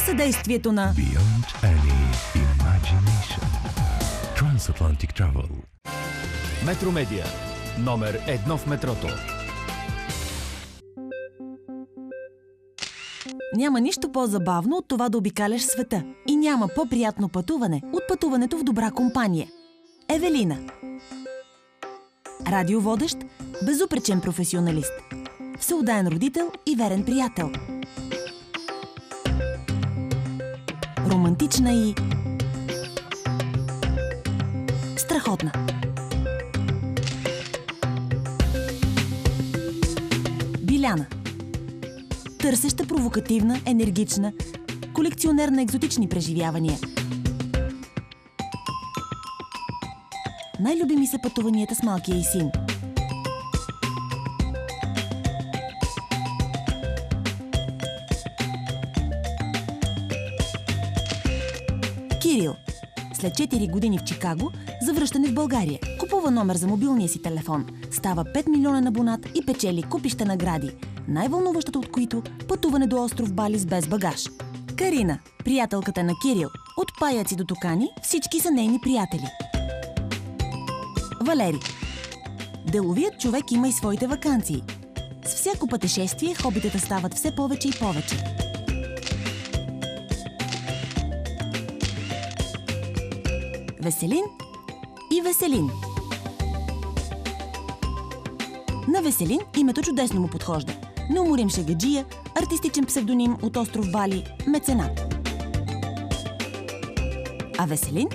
съдействието на Beyond Any Imagination. Transatlantic Travel. Метромедия. Номер 1 в метрото. Няма нищо по-забавно от това да обикаляш света. И няма по-приятно пътуване от пътуването в добра компания. Евелина. Радиоводещ, безупречен професионалист. Всеотдаен родител и верен приятел. Романтична и страхотна. Биляна. Търсеща, провокативна, енергична, колекционер на екзотични преживявания. Най-любими са пътуванията с малкия й син. Кирил. След 4 години в Чикаго, за връщане в България. Купува номер за мобилния си телефон. Става 5 милионен абонат и печели купища награди. Най-вълнуващата от които – пътуване до остров Бали без багаж. Карина. Приятелката на Кирил. От паяци до токани всички са нейни приятели. Валери. Деловият човек има и своите ваканции. С всяко пътешествие хобитата стават все повече и повече. Веселин и Веселин. На Веселин името чудесно му подхожда. Неуморим шегаджия, артистичен псевдоним от остров Бали, меценат. А Веселин?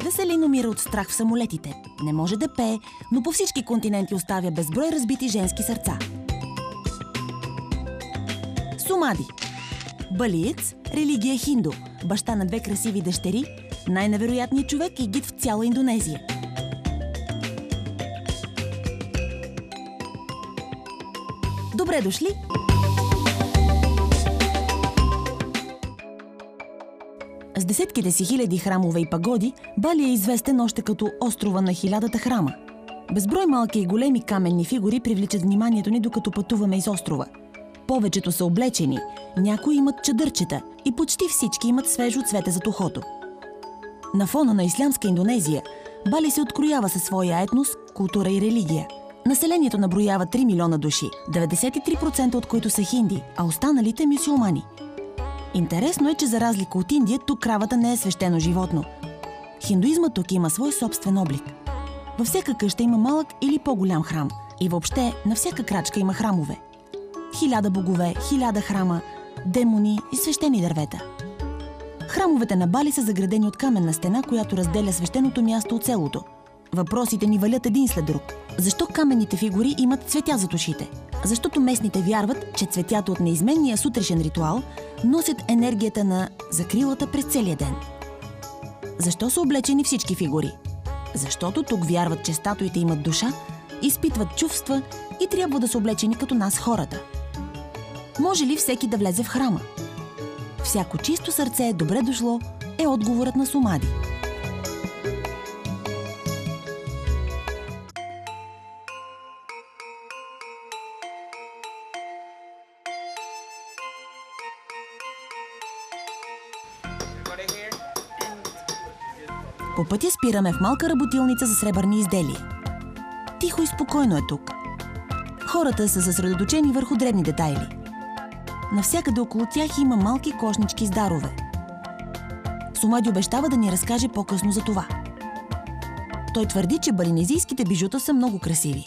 Веселин умира от страх в самолетите. Не може да пее, но по всички континенти оставя безброй разбити женски сърца. Сумади. Балиец, религия хинду, баща на 2 красиви дъщери, най-невероятният човек и гид в цяла Индонезия. Добре дошли! С десетките си хиляди храмове и пагоди, Бали е известен още като острова на 1000 храма. Безброй малки и големи каменни фигури привличат вниманието ни, докато пътуваме из острова. Повечето са облечени, някои имат чадърчета и почти всички имат свежо цвете зад ухото. На фона на ислямска Индонезия, Бали се откроява със своя етнос, култура и религия. Населението наброява 3 милиона души, 93% от които са хинди, а останалите – мюсюлмани. Интересно е, че за разлика от Индия, тук кравата не е свещено животно. Хиндуизмът тук има свой собствен облик. Във всяка къща има малък или по-голям храм. И въобще на всяка крачка има храмове. 1000 богове, 1000 храма, демони и свещени дървета. Храмовете на Бали са заградени от каменна стена, която разделя свещеното място от селото. Въпросите ни валят един след друг. Защо каменните фигури имат цветя зад ушите? Защото местните вярват, че цветята от неизменния сутрешен ритуал носят енергията на закрилата през целия ден. Защо са облечени всички фигури? Защото тук вярват, че статуите имат душа, изпитват чувства и трябва да са облечени като нас хората. Може ли всеки да влезе в храма? Всяко чисто сърце е добре дошло, е отговорът на Сумади. По пътя спираме в малка работилница за сребърни изделия. Тихо и спокойно е тук. Хората са съсредоточени върху дребни детайли. Навсякъде около тях има малки кошнички с дарове. Сумади обещава да ни разкаже по-късно за това. Той твърди, че балинезийските бижута са много красиви.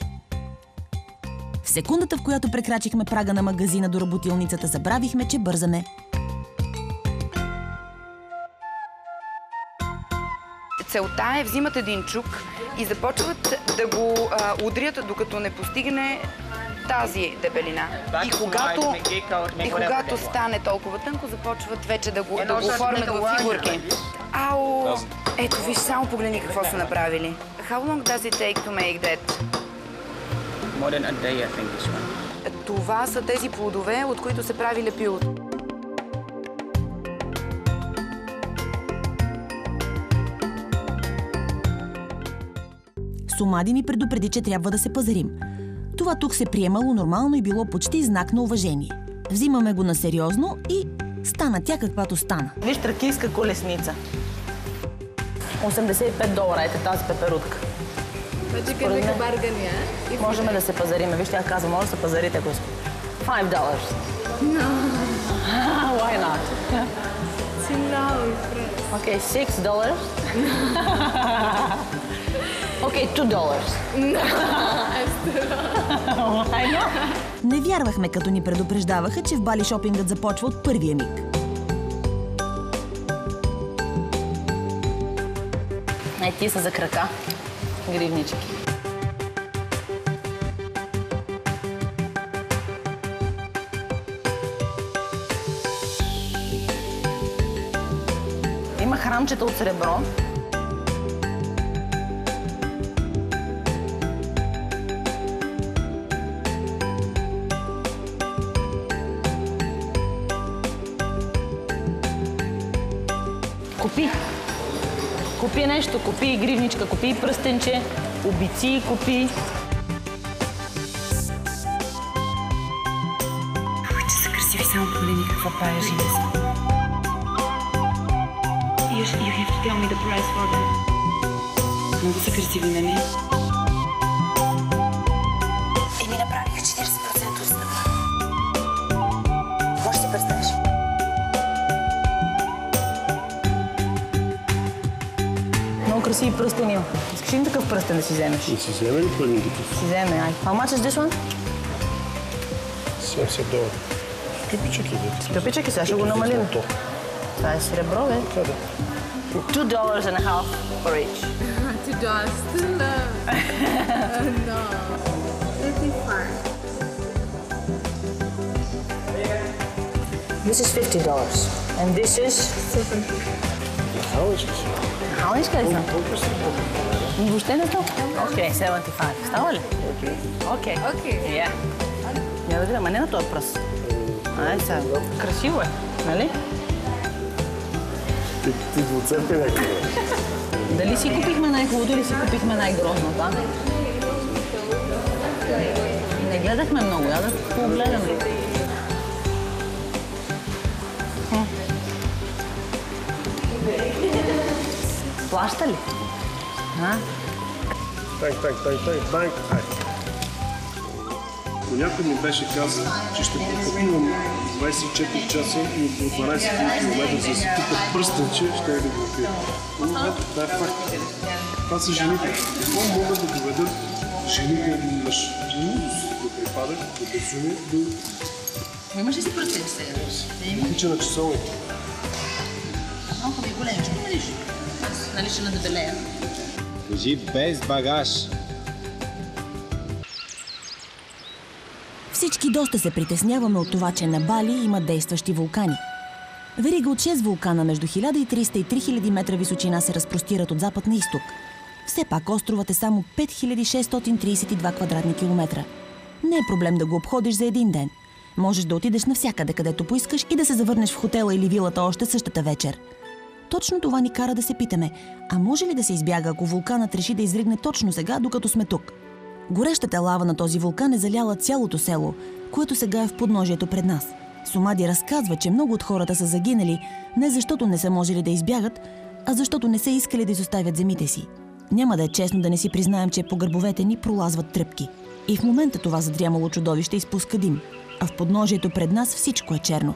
В секундата, в която прекрачихме прага на магазина до работилницата, забравихме, че бързаме. Целта е, взимат един чук и започват да го удрят, докато не постигне тази дебелина. И когато стане толкова тънко, започват вече да го оформят в фигурки. Ау! Ето, виж, само погледни какво са направили. How long does it take to make that? More than a day, I think, this one. Това са тези плодове, от които се прави лепилото. Сумади ни предупреди, че трябва да се пазарим. Това тук се приемало нормално и било почти знак на уважение. Взимаме го на сериозно и стана тя каквато стана. Виж, тракийска колесница. $85 ете тази пеперутка. Можем да се пазариме. Виж, тя казва, може да се пазарите, ако искате. $5. No. Why not? Too low. Okay, $6. Okay, $2. Why not? Не вярвахме, като ни предупреждаваха, че в Бали шопингът започва от първия миг. Ти са за крака. Гривнички. Има храмчета от сребро. Купи нещо, купи гривничка, купи пръстенче, обици, купи. Че са красиви, само погледни какво правя живи са. You have to tell me the price for them. Много са красиви, нали? Еми направиха 40% от стъпа. Може да си представиш. Много красиви пръстени има. Искаш ли такъв пръстен да си вземеш? И си вземе ли пълнигите? Си вземе, ай. How much is this one? $70. Скъпичък е, дете. Скъпичък е, сега ще го намалим. Това е сребро, бе. $2.50 for each. $2. Still low. No. 35. This is $50. And this is... 70. Халички си. Халичка ли съм? Въобще не то? Окей, 75. Става ли? Окей. Okay. Я да видим, а не на този пръст. Ай, сега. Красиво е, нали? Ти доцепи някакво. Дали си купихме най-хубавото или си купихме най-грозното, а? Не гледахме много, я да погледаме. Плаща ли? Танк. Някой ми беше казал, че ще пропътувам 24 часа и около 12 км, за да си купят пръстенче, ще я да го пия. Ето, това е факт. Това са жените. Какво могат да доведат жените или мъж? До припадък, до безумие, до... Имаш ли си пръстен сега? Тича на часовете. Малко ми е големичко, видиш? Аз нали ще надебелея. Кажи без багаж. Всички доста се притесняваме от това, че на Бали има действащи вулкани. Верига от 6 вулкана между 1300 и 3000 метра височина се разпростират от запад на изток. Все пак островът е само 5632 квадратни километра. Не е проблем да го обходиш за един ден. Можеш да отидеш навсякъде, където поискаш и да се завърнеш в хотела или вилата още същата вечер. Точно това ни кара да се питаме, а може ли да се избяга, ако вулканът реши да изригне точно сега, докато сме тук? Горещата лава на този вулкан е заляла цялото село, което сега е в подножието пред нас. Сомади разказва, че много от хората са загинали не защото не са можели да избягат, а защото не са искали да изоставят земите си. Няма да е честно да не си признаем, че по гърбовете ни пролазват тръпки. И в момента това задрямало чудовище изпуска дим, а в подножието пред нас всичко е черно.